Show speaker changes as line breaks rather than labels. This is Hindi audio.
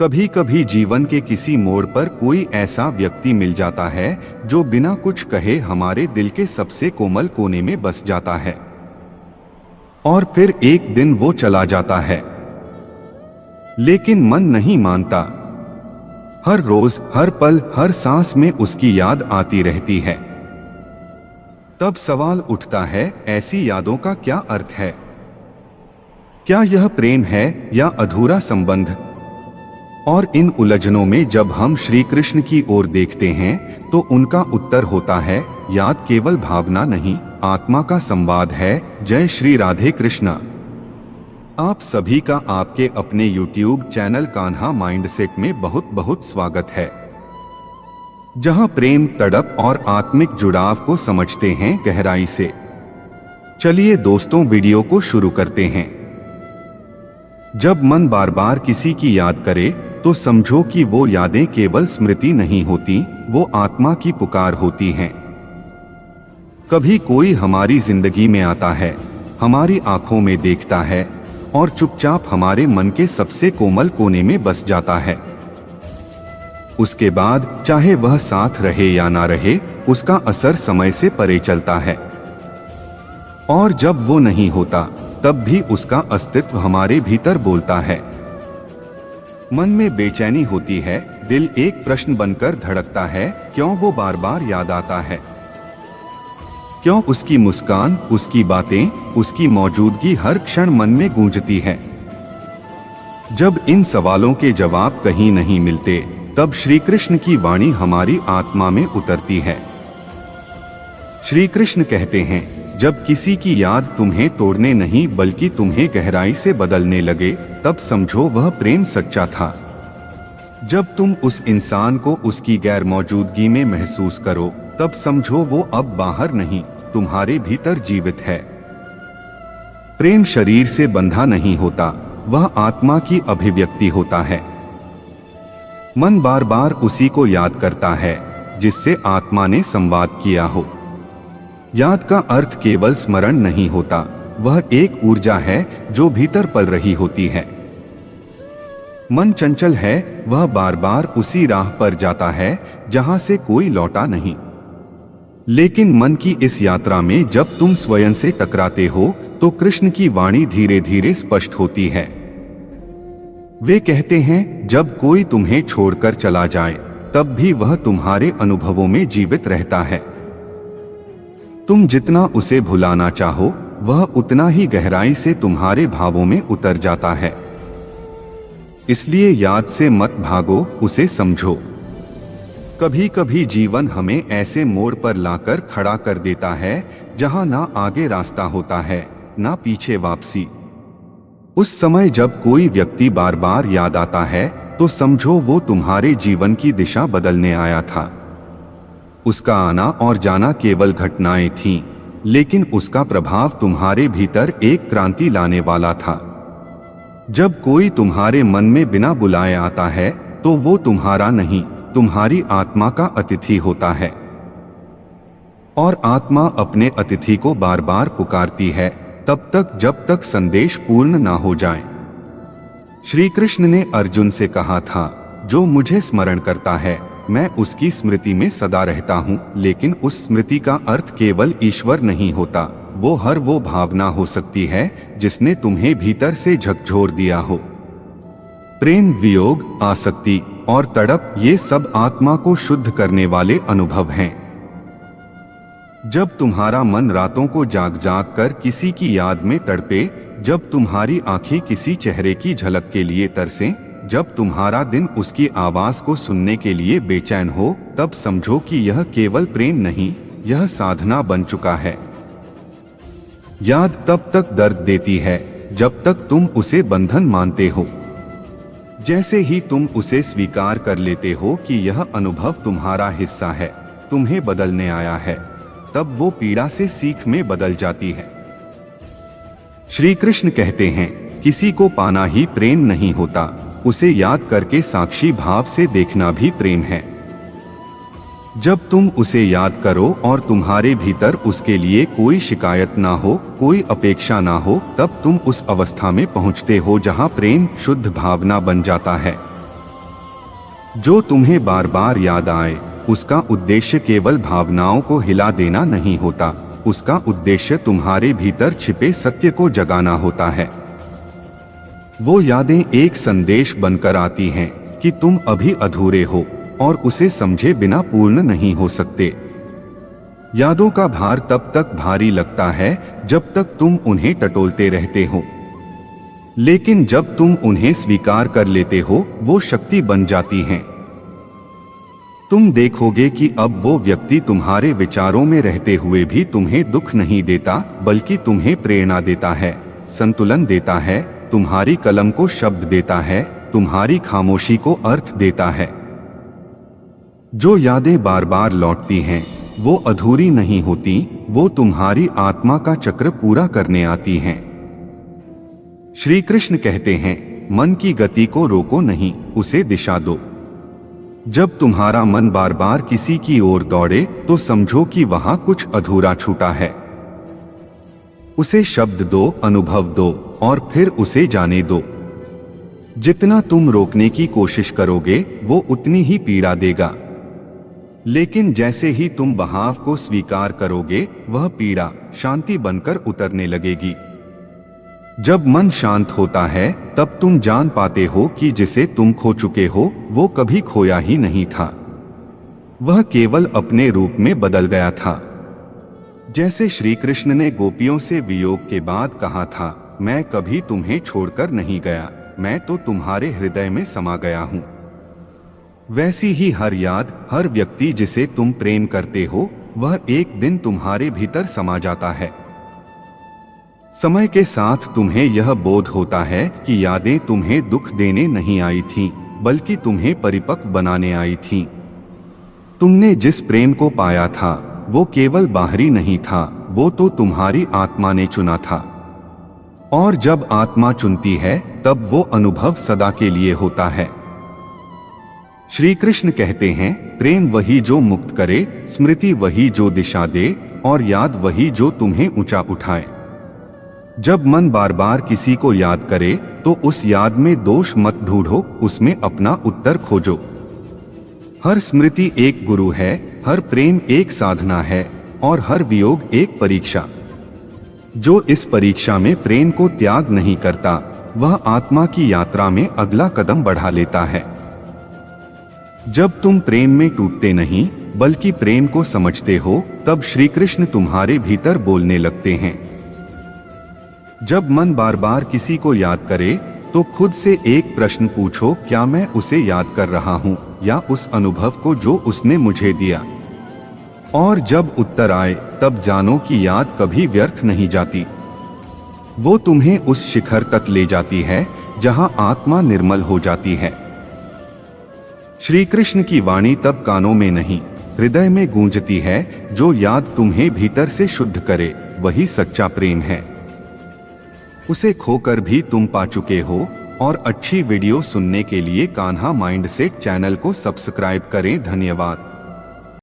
कभी कभी जीवन के किसी मोड़ पर कोई ऐसा व्यक्ति मिल जाता है जो बिना कुछ कहे हमारे दिल के सबसे कोमल कोने में बस जाता है और फिर एक दिन वो चला जाता है। लेकिन मन नहीं मानता। हर रोज, हर पल, हर सांस में उसकी याद आती रहती है। तब सवाल उठता है, ऐसी यादों का क्या अर्थ है? क्या यह प्रेम है या अधूरा संबंध? और इन उलझनों में जब हम श्री कृष्ण की ओर देखते हैं तो उनका उत्तर होता है, याद केवल भावना नहीं, आत्मा का संवाद है। जय श्री राधे कृष्णा। आप सभी का आपके अपने YouTube चैनल कान्हा माइंडसेट में बहुत बहुत स्वागत है, जहां प्रेम, तड़प और आत्मिक जुड़ाव को समझते हैं गहराई से। चलिए दोस्तों, वीडियो को शुरू करते हैं। जब मन बार बार किसी की याद करे तो समझो कि वो यादें केवल स्मृति नहीं होती, वो आत्मा की पुकार होती हैं। कभी कोई हमारी जिंदगी में आता है, हमारी आंखों में देखता है और चुपचाप हमारे मन के सबसे कोमल कोने में बस जाता है। उसके बाद चाहे वह साथ रहे या ना रहे, उसका असर समय से परे चलता है। और जब वो नहीं होता तब भी उसका अस्तित्व हमारे भीतर बोलता है। मन में बेचैनी होती है, दिल एक प्रश्न बनकर धड़कता है, क्यों वो बार बार याद आता है? क्यों उसकी मुस्कान, उसकी बातें, उसकी मौजूदगी हर क्षण मन में गूंजती है? जब इन सवालों के जवाब कहीं नहीं मिलते, तब श्री कृष्ण की वाणी हमारी आत्मा में उतरती है। श्री कृष्ण कहते हैं, जब किसी की याद तुम्हें तोड़ने नहीं बल्कि तुम्हें गहराई से बदलने लगे, तब समझो वह प्रेम सच्चा था। जब तुम उस इंसान को उसकी गैर मौजूदगी में महसूस करो, तब समझो वो अब बाहर नहीं, तुम्हारे भीतर जीवित है। प्रेम शरीर से बंधा नहीं होता, वह आत्मा की अभिव्यक्ति होता है। मन बार बार उसी को याद करता है जिससे आत्मा ने संवाद किया हो। याद का अर्थ केवल स्मरण नहीं होता, वह एक ऊर्जा है जो भीतर पल रही होती है। मन चंचल है, वह बार बार उसी राह पर जाता है जहां से कोई लौटा नहीं। लेकिन मन की इस यात्रा में जब तुम स्वयं से टकराते हो तो कृष्ण की वाणी धीरे धीरे स्पष्ट होती है। वे कहते हैं, जब कोई तुम्हें छोड़कर चला जाए तब भी वह तुम्हारे अनुभवों में जीवित रहता है। तुम जितना उसे भुलाना चाहो, वह उतना ही गहराई से तुम्हारे भावों में उतर जाता है। इसलिए याद से मत भागो, उसे समझो। कभी कभी जीवन हमें ऐसे मोड़ पर लाकर खड़ा कर देता है जहां ना आगे रास्ता होता है, ना पीछे वापसी। उस समय जब कोई व्यक्ति बार बार याद आता है तो समझो वो तुम्हारे जीवन की दिशा बदलने आया था। उसका आना और जाना केवल घटनाएं थीं, लेकिन उसका प्रभाव तुम्हारे भीतर एक क्रांति लाने वाला था। जब कोई तुम्हारे मन में बिना बुलाए आता है तो वो तुम्हारा नहीं, तुम्हारी आत्मा का अतिथि होता है। और आत्मा अपने अतिथि को बार बार पुकारती है, तब तक जब तक संदेश पूर्ण ना हो जाए। श्री कृष्ण ने अर्जुन से कहा था, जो मुझे स्मरण करता है मैं उसकी स्मृति में सदा रहता हूँ। लेकिन उस स्मृति का अर्थ केवल ईश्वर नहीं होता, वो हर वो भावना हो सकती है जिसने तुम्हें भीतर से झकझोर दिया हो। प्रेम, वियोग, आसक्ति और तड़प, ये सब आत्मा को शुद्ध करने वाले अनुभव हैं। जब तुम्हारा मन रातों को जाग जाग कर किसी की याद में तड़पे, जब तुम्हारी आंखें किसी चेहरे की झलक के लिए तरसें, जब तुम्हारा दिन उसकी आवाज को सुनने के लिए बेचैन हो, तब समझो कि यह केवल प्रेम नहीं, यह साधना बन चुका है। याद तब तक दर्द देती है जब तक तुम उसे बंधन मानते हो। जैसे ही तुम उसे स्वीकार कर लेते हो कि यह अनुभव तुम्हारा हिस्सा है, तुम्हें बदलने आया है, तब वो पीड़ा से सीख में बदल जाती है। श्री कृष्ण कहते हैं, किसी को पाना ही प्रेम नहीं होता, उसे याद करके साक्षी भाव से देखना भी प्रेम है। जब तुम उसे याद करो और तुम्हारे भीतर उसके लिए कोई शिकायत ना हो, कोई अपेक्षा ना हो, तब तुम उस अवस्था में पहुंचते हो जहां प्रेम शुद्ध भावना बन जाता है। जो तुम्हें बार बार याद आए, उसका उद्देश्य केवल भावनाओं को हिला देना नहीं होता, उसका उद्देश्य तुम्हारे भीतर छिपे सत्य को जगाना होता है। वो यादें एक संदेश बनकर आती हैं कि तुम अभी अधूरे हो और उसे समझे बिना पूर्ण नहीं हो सकते। यादों का भार तब तक भारी लगता है जब तक तुम उन्हें टटोलते रहते हो, लेकिन जब तुम उन्हें स्वीकार कर लेते हो, वो शक्ति बन जाती हैं। तुम देखोगे कि अब वो व्यक्ति तुम्हारे विचारों में रहते हुए भी तुम्हें दुख नहीं देता, बल्कि तुम्हें प्रेरणा देता है, संतुलन देता है, तुम्हारी कलम को शब्द देता है, तुम्हारी खामोशी को अर्थ देता है। जो यादें बार बार लौटती हैं, वो अधूरी नहीं होती, वो तुम्हारी आत्मा का चक्र पूरा करने आती हैं। श्री कृष्ण कहते हैं, मन की गति को रोको नहीं, उसे दिशा दो। जब तुम्हारा मन बार बार किसी की ओर दौड़े तो समझो कि वहां कुछ अधूरा छूटा है। उसे शब्द दो, अनुभव दो और फिर उसे जाने दो। जितना तुम रोकने की कोशिश करोगे, वो उतनी ही पीड़ा देगा, लेकिन जैसे ही तुम बहाव को स्वीकार करोगे, वह पीड़ा शांति बनकर उतरने लगेगी। जब मन शांत होता है, तब तुम जान पाते हो कि जिसे तुम खो चुके हो, वो कभी खोया ही नहीं था, वह केवल अपने रूप में बदल गया था। जैसे श्री कृष्ण ने गोपियों से वियोग के बाद कहा था, मैं कभी तुम्हें छोड़कर नहीं गया, मैं तो तुम्हारे हृदय में समा गया हूं। वैसी ही हर याद, हर व्यक्ति जिसे तुम प्रेम करते हो, वह एक दिन तुम्हारे भीतर समा जाता है। समय के साथ तुम्हें यह बोध होता है कि यादें तुम्हें दुख देने नहीं आई थीं, बल्कि तुम्हें परिपक्व बनाने आई थीं। तुमने जिस प्रेम को पाया था, वो केवल बाहरी नहीं था, वो तो तुम्हारी आत्मा ने चुना था। और जब आत्मा चुनती है, तब वो अनुभव सदा के लिए होता है। श्री कृष्ण कहते हैं, प्रेम वही जो मुक्त करे, स्मृति वही जो दिशा दे, और याद वही जो तुम्हें ऊंचा उठाए। जब मन बार बार किसी को याद करे, तो उस याद में दोष मत ढूंढो, उसमें अपना उत्तर खोजो। हर स्मृति एक गुरु है, हर प्रेम एक साधना है, और हर वियोग एक परीक्षा। जो इस परीक्षा में प्रेम को त्याग नहीं करता, वह आत्मा की यात्रा में अगला कदम बढ़ा लेता है। जब तुम प्रेम में टूटते नहीं, बल्कि प्रेम को समझते हो, तब श्री कृष्ण तुम्हारे भीतर बोलने लगते हैं। जब मन बार बार किसी को याद करे, तो खुद से एक प्रश्न पूछो, क्या मैं उसे याद कर रहा हूं, या उस अनुभव को जो उसने मुझे दिया? और जब उत्तर आए, तब जानो कि याद कभी व्यर्थ नहीं जाती। वो तुम्हें उस शिखर तक ले जाती है जहां आत्मा निर्मल हो जाती है। श्री कृष्ण की वाणी तब कानों में नहीं, हृदय में गूंजती है। जो याद तुम्हें भीतर से शुद्ध करे, वही सच्चा प्रेम है। उसे खोकर भी तुम पा चुके हो। और अच्छी वीडियो सुनने के लिए कान्हा माइंडसेट चैनल को सब्सक्राइब करें। धन्यवाद।